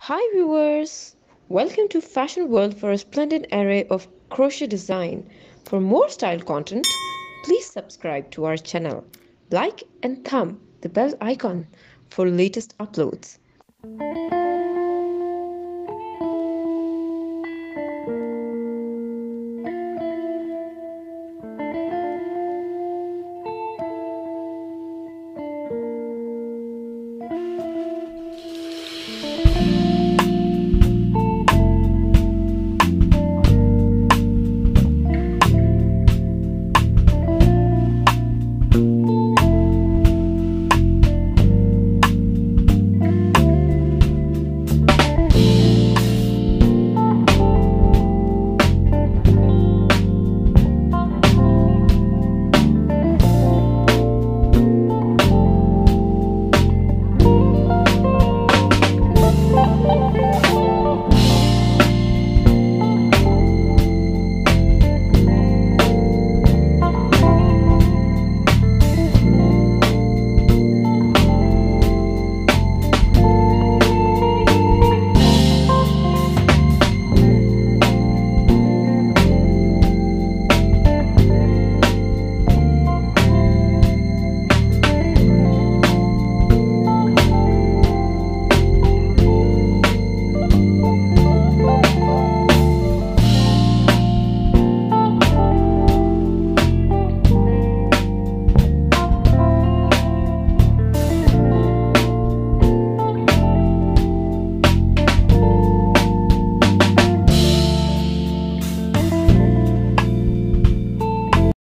Hi viewers! Welcome to Fashion World for a splendid array of crochet design. For more style content, please subscribe to our channel. Like and thumb the bell icon for latest uploads.